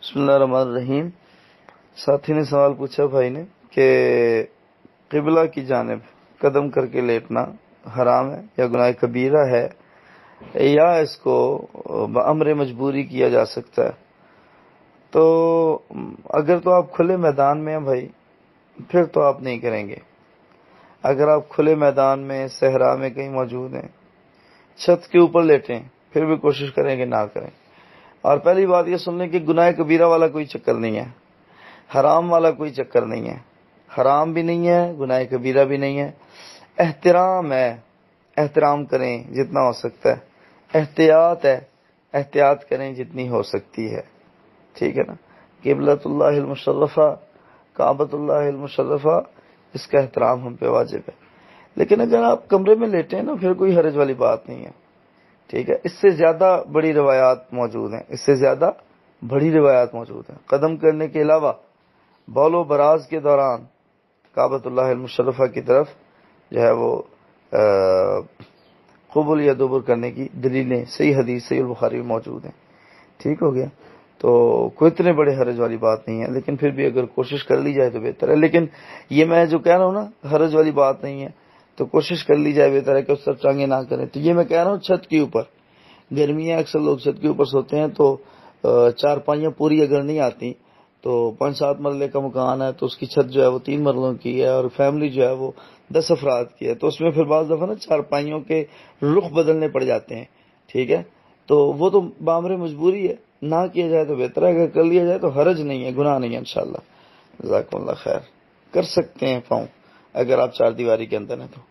بسم اللہ الرحمن الرحیم۔ ساتھی نے سوال پوچھا بھائی نے کہ قبلہ کی جانب قدم کر کے لیٹنا حرام ہے یا گناہ کبیرہ ہے یا اس کو بامر مجبوری کیا جا سکتا ہے؟ تو اگر تو آپ کھلے میدان میں ہیں بھائی پھر تو آپ نہیں کریں گے۔ اگر آپ کھلے میدان میں صحرا میں کہیں موجود ہیں، چھت کے اوپر لیٹیں، پھر بھی کوشش کریں کہ نہ کریں۔ اور پہلی بات یہ سن لیں کہ گناہ کبیرہ والا کوئی چکر نہیں ہے، حرام والا کوئی چکر نہیں ہے، حرام بھی نہیں ہے، گناہ کبیرہ بھی نہیں ہے، احترام ہے، احترام کریں جتنا ہو سکتا ہے، احتیاط ہے، احتیاط کریں جتنی ہو سکتی ہے، ٹھیک ہے نا۔ قبلۃ اللہ المشرفہ، کعبۃ اللہ المشرفہ، اس کا احترام ہم پہ واجب ہے۔ لیکن اگر آپ کمرے میں لیٹے ہیں نا پھر کوئی حرج والی بات نہیں ہے، ٹھیک ہے۔ اس سے زیادہ بڑی روایات موجود ہیں، اس سے زیادہ بڑی روایات موجود ہیں۔ قدم کرنے کے علاوہ بول و براز کے دوران کعبۃ اللہ المشرفہ کی طرف جو ہے وہ قبل یا دبر کرنے کی دلیلیں صحیح حدیث صحیح البخاری میں موجود ہیں، ٹھیک ہو گیا۔ تو کوئی اتنے بڑے حرج والی بات نہیں ہے، لیکن پھر بھی اگر کوشش کر لی جائے تو بہتر ہے۔ لیکن یہ میں جو کہہ رہا ہوں نا حرج والی بات نہیں ہے، تو کوشش کر لی جائے بہتر ہے کہ اس طرف ٹانگیں نہ کریں۔ تو یہ میں کہہ رہا ہوں چھت کے اوپر، گرمیاں اکثر لوگ چھت کے اوپر سوتے ہیں تو چار پائیاں پوری اگر نہیں آتی تو 5-7 مرلے کا مکان ہے تو اس کی چھت جو ہے وہ 3 مرلوں کی ہے اور فیملی جو ہے وہ 10 افراد کی ہے، تو اس میں پھر بعض دفعہ نا چار پائیوں کے رخ بدلنے پڑ جاتے ہیں، ٹھیک ہے۔ تو وہ تو بامر مجبوری ہے، نہ کیا جائے تو بہتر ہے، اگر کر لیا جائے تو حرج نہیں ہے، گناہ نہیں ہے انشاءاللہ۔ جزاکم اللہ خیر، کر سکتے ہیں پاؤں اگر آپ چار دیواری کے اندر ہیں تو۔